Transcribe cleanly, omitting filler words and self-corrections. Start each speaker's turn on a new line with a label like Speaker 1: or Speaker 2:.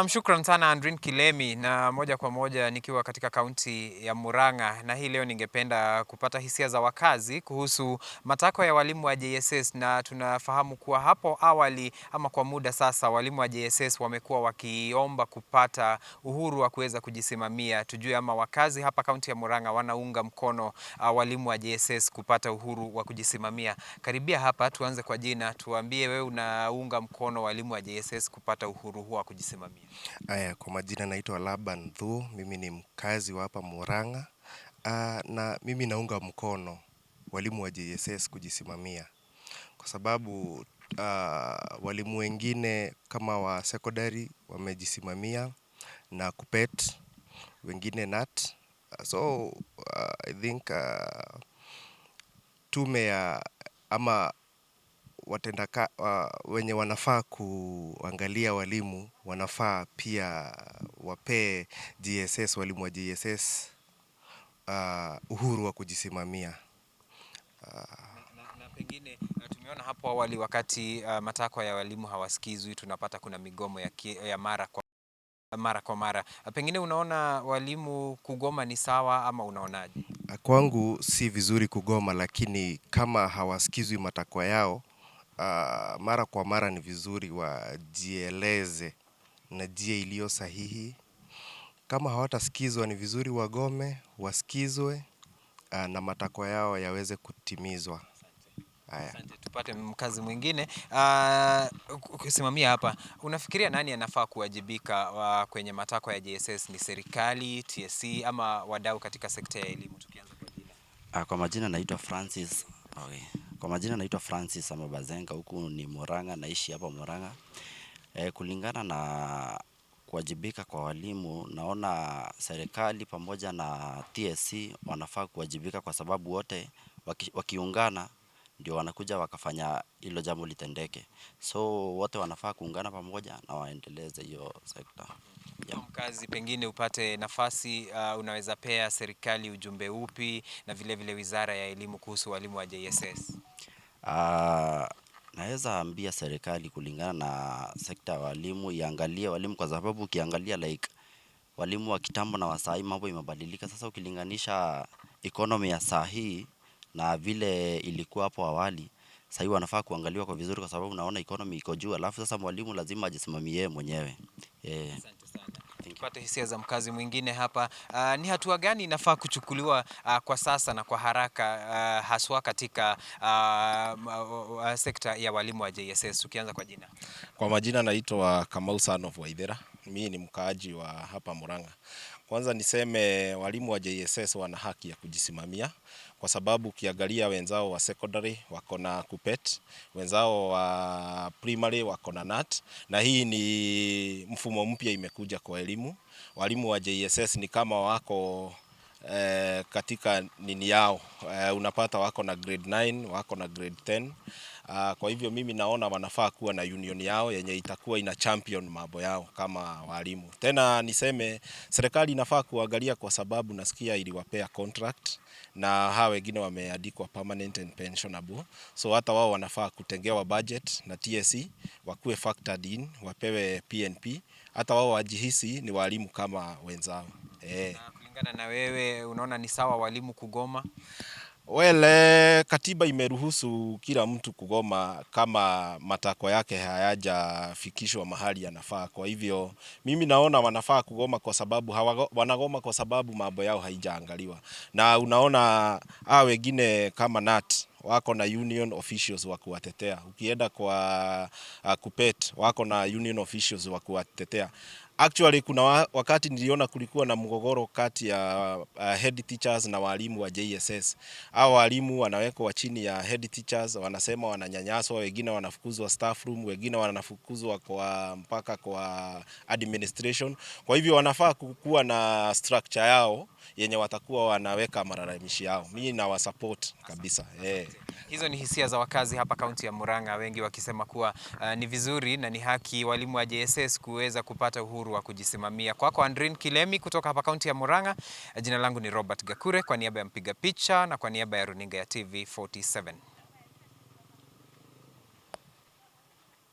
Speaker 1: Shukran sana Andrin Kilemi, na moja kwa moja nikiwa katika kaunti ya Murang'a, na hii leo ningependa kupata hisia za wakazi kuhusu matakwa ya walimu wa JSS. Na tunafahamu kuwa hapo awali ama kwa muda sasa walimu wa JSS wamekuwa wakiomba kupata uhuru wa kuweza kujisimamia. Tujue ama wakazi hapa kaunti ya Murang'a wanaunga mkono walimu wa JSS kupata uhuru wa kujisimamia. Karibia hapa, tuanze kwa jina, tuambie wewe unaunga mkono walimu wa JSS kupata uhuru huo wa kujisimamia.
Speaker 2: Aya, kwa majina naitwa Laban Thu, mimi ni mkazi wa hapa Murang'a, na mimi naunga mkono walimu wa JSS kujisimamia. Kwa sababu walimu wengine kama wa secondary wamejisimamia na KUPPET, wengine NAT. So I think tume ya ama wenye wanafaa kuangalia walimu, wanafaa pia wapee JSS, walimu wa JSS uhuru wa kujisimamia.
Speaker 1: Na pengine tumeona hapo awali wakati matakwa ya walimu hawasikizwi, tunapata kuna migomo ya mara kwa mara. Pengine unaona walimu kugoma ni sawa ama unaonaje?
Speaker 2: Kwangu si vizuri kugoma, lakini kama hawasikizwi matakwa yao, mara kwa mara ni vizuri wajieleze na njia iliyo sahihi. Kama hawatasikizwa ni vizuri wagome, wasikizwe na matakwa yao yaweze kutimizwa.
Speaker 1: Asante, tupate mkazi mwingine. Kusimamia hapa, unafikiria nani anafaa kuwajibika kwenye matakwa ya JSS? Ni serikali, TSC ama wadau katika sekta ya elimu? Tukianza kwa jina.
Speaker 3: Kwa majina naitwa Francis. Okay. Kwa majina naitwa Francis Amabazenga, huku ni Murang'a, naishi hapa Murang'a. Kulingana na kuwajibika kwa walimu, naona serikali pamoja na TSC wanafaa kuwajibika, kwa sababu wote wakiungana ndio wanakuja wakafanya hilo jambo litendeke. So wote wanafaa kuungana pamoja na waendeleze hiyo sekta.
Speaker 1: Mkazi, pengine upate nafasi, unaweza pea serikali ujumbe upi na vile vile wizara ya elimu kuhusu walimu wa JSS?
Speaker 3: Naweza ambia serikali kulingana na sekta ya walimu, iangalie walimu, kwa sababu ukiangalia like walimu wa kitambo na wa saa hii mambo imebadilika. Sasa ukilinganisha economy ya saa hii na vile ilikuwa hapo awali, saa hii wanafaa kuangaliwa kwa vizuri, kwa sababu naona economy iko juu, alafu sasa mwalimu lazima ajisimamie mwenyewe.
Speaker 1: Asante sana. Tupate hisia za mkazi mwingine hapa. Ni hatua gani inafaa kuchukuliwa kwa sasa na kwa haraka, haswa katika sekta ya walimu wa JSS? Tukianza kwa jina.
Speaker 4: Kwa majina naitwa Kamau Son of Waithera. Mimi ni mkaaji wa hapa Murang'a. Kwanza niseme walimu wa JSS wana haki ya kujisimamia, kwa sababu ukiangalia wenzao wa secondary wako na KUPPET, wenzao wa primary wako na NAT, na hii ni mfumo mpya imekuja kwa elimu. Walimu wa JSS ni kama wako katika nini yao, unapata wako na grade 9, wako na grade 10. Kwa hivyo mimi naona wanafaa kuwa na union yao yenye itakuwa ina champion mambo yao kama walimu. Tena niseme serikali inafaa kuangalia, kwa sababu nasikia iliwapea contract na hao wengine wameandikwa permanent and pensionable. So hata wao wanafaa kutengewa budget na TSC, wakuwe factored in, wapewe PNP, hata wao wajihisi ni walimu kama wenzao.
Speaker 1: Kulingana na wewe, unaona ni sawa walimu kugoma?
Speaker 4: Katiba imeruhusu kila mtu kugoma kama matakwa yake hayajafikishwa mahali yanafaa. Kwa hivyo mimi naona wanafaa kugoma, kwa sababu wanagoma kwa sababu mambo yao haijaangaliwa. Na unaona wengine kama NAT wako na union officials wa kuwatetea. Ukienda kwa KUPPET wako na union officials wa kuwatetea. Actually kuna wakati niliona kulikuwa na mgogoro kati ya head teachers na walimu wa JSS. Hao walimu wanawekwa chini ya head teachers, wanasema wananyanyaswa, wengine wanafukuzwa staff room, wengine wanafukuzwa mpaka kwa administration. Kwa hivyo wanafaa kukuwa na structure yao yenye watakuwa wanaweka malalamishi yao. Mimi nawasupport kabisa.
Speaker 1: Hizo ni hisia za wakazi hapa kaunti ya Murang'a, wengi wakisema kuwa ni vizuri na ni haki walimu wa JSS kuweza kupata uhuru wa kujisimamia. Kwako Andrin Kilemi kutoka hapa kaunti ya Murang'a. Jina langu ni Robert Gakure, kwa niaba ya mpiga picha na kwa niaba ya runinga ya TV47.